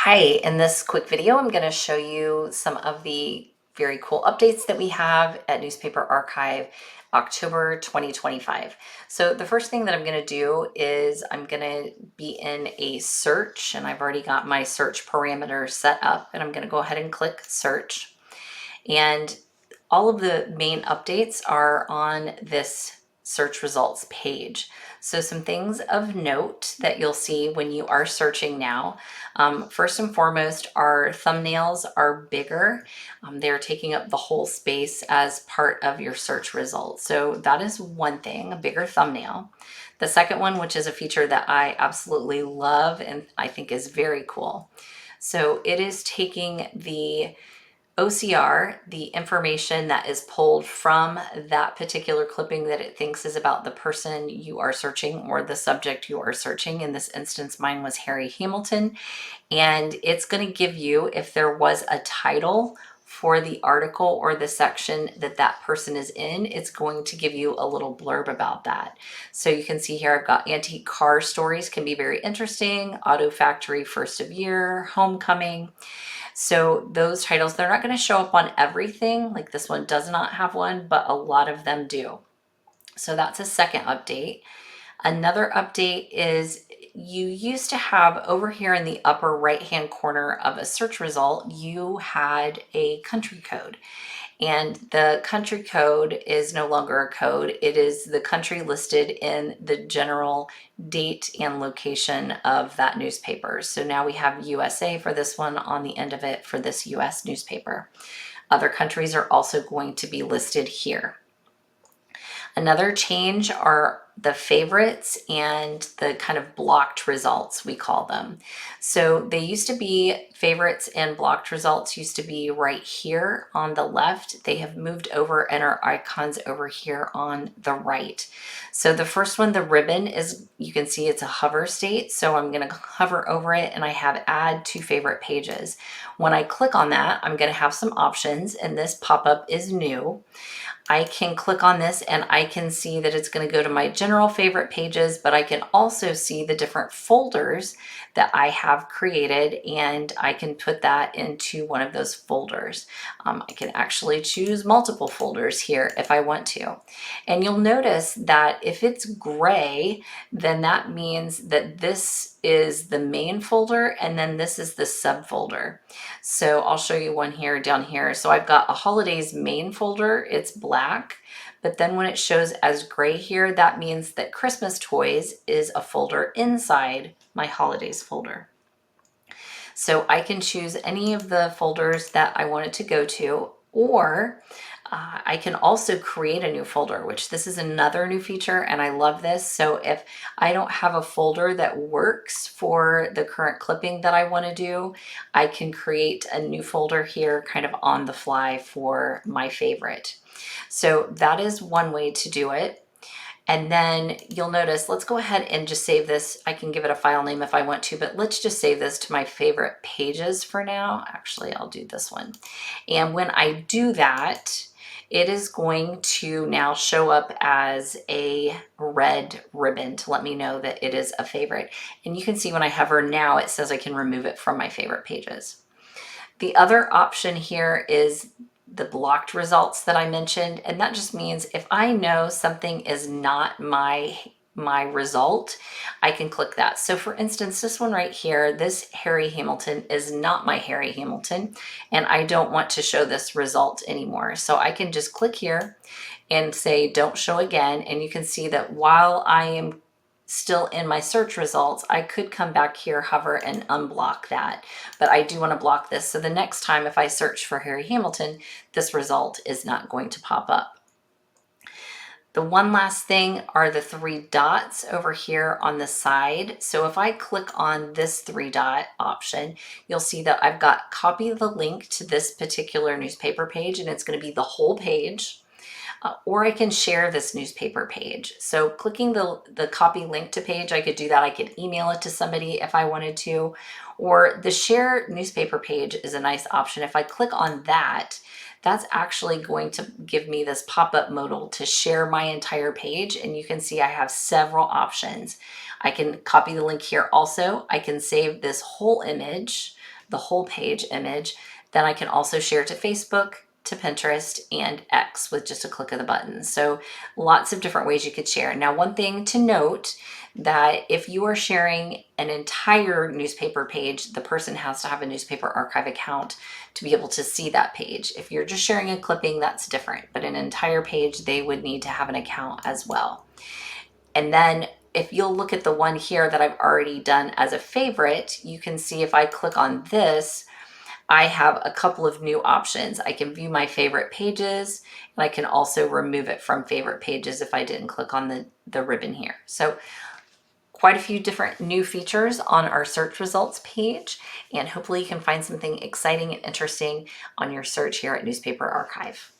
Hi, in this quick video, I'm going to show you some of the very cool updates that we have at Newspaper Archive October 2025. So the first thing that I'm going to do is I'm going to be in a search, and I've already got my search parameters set up, and I'm going to go ahead and click search. And all of the main updates are on this search results page. So some things of note that you'll see when you are searching now. First and foremost, our thumbnails are bigger. They're taking up the whole space as part of your search results. So that is one thing, a bigger thumbnail. The second one, which is a feature that I absolutely love and I think is very cool. So it is taking the OCR, the information that is pulled from that particular clipping that it thinks is about the person you are searching or the subject you are searching. In this instance, mine was Harry Hamilton. And it's going to give you, if there was a title for the article or the section that that person is in, it's going to give you a little blurb about that. So you can see here, I've got antique car stories can be very interesting, auto factory first of year, homecoming. So those titles, they're not going to show up on everything. Like this one does not have one, but a lot of them do. So that's a second update. Another update is you used to have over here in the upper right hand corner of a search result, you had a country code. And the country code is no longer a code. It is the country listed in the general date and location of that newspaper. So now we have USA for this one on the end of it for this US newspaper. Other countries are also going to be listed here. Another change are the favorites and the kind of blocked results, we call them. So they used to be favorites and blocked results used to be right here on the left. They have moved over and are icons over here on the right. So the first one, the ribbon, is, you can see it's a hover state. So I'm going to hover over it and I have add to favorite pages. When I click on that, I'm going to have some options, and this pop-up is new. I can click on this and I can see that it's going to go to my general favorite pages, but I can also see the different folders that I have created, and I can put that into one of those folders. I can actually choose multiple folders here if I want to. And you'll notice that if it's gray, then that means that this is the main folder and then this is the subfolder. So I'll show you one here down here. So I've got a holidays main folder, it's black, but then when it shows as gray here, that means that Christmas toys is a folder inside my holidays folder. So I can choose any of the folders that I want it to go to, or I can also create a new folder, which this is another new feature and I love this. So if I don't have a folder that works for the current clipping that I want to do, I can create a new folder here kind of on the fly for my favorite. So that is one way to do it. And then you'll notice, let's go ahead and just save this. I can give it a file name if I want to, but let's just save this to my favorite pages for now. Actually, I'll do this one. And when I do that, it is going to now show up as a red ribbon to let me know that it is a favorite. And you can see when I hover now, it says I can remove it from my favorite pages. The other option here is the blocked results that I mentioned, and that just means if I know something is not my result, I can click that. So for instance, this one right here, this Harry Hamilton is not my Harry Hamilton, and I don't want to show this result anymore. So I can just click here and say don't show again, and you can see that while I am still in my search results, I could come back here, hover, and unblock that. But I do want to block this. So the next time if I search for Harry Hamilton, this result is not going to pop up. The one last thing are the three dots over here on the side. So if I click on this three dot option, you'll see that I've got copy the link to this particular newspaper page, and it's going to be the whole page. Or I can share this newspaper page. So clicking the copy link to page, I could do that. I could email it to somebody if I wanted to, or the share newspaper page is a nice option. If I click on that, that's actually going to give me this pop-up modal to share my entire page. And you can see I have several options. I can copy the link here also. I can save this whole image, the whole page image. Then I can also share to Facebook, to Pinterest, and X with just a click of the button. So lots of different ways you could share. Now, one thing to note, that if you are sharing an entire newspaper page, the person has to have a Newspaper Archive account to be able to see that page. If you're just sharing a clipping, that's different, but an entire page, they would need to have an account as well. And then if you'll look at the one here that I've already done as a favorite, you can see if I click on this, I have a couple of new options. I can view my favorite pages, and I can also remove it from favorite pages if I didn't click on the ribbon here. So quite a few different new features on our search results page, and hopefully you can find something exciting and interesting on your search here at Newspaper Archive.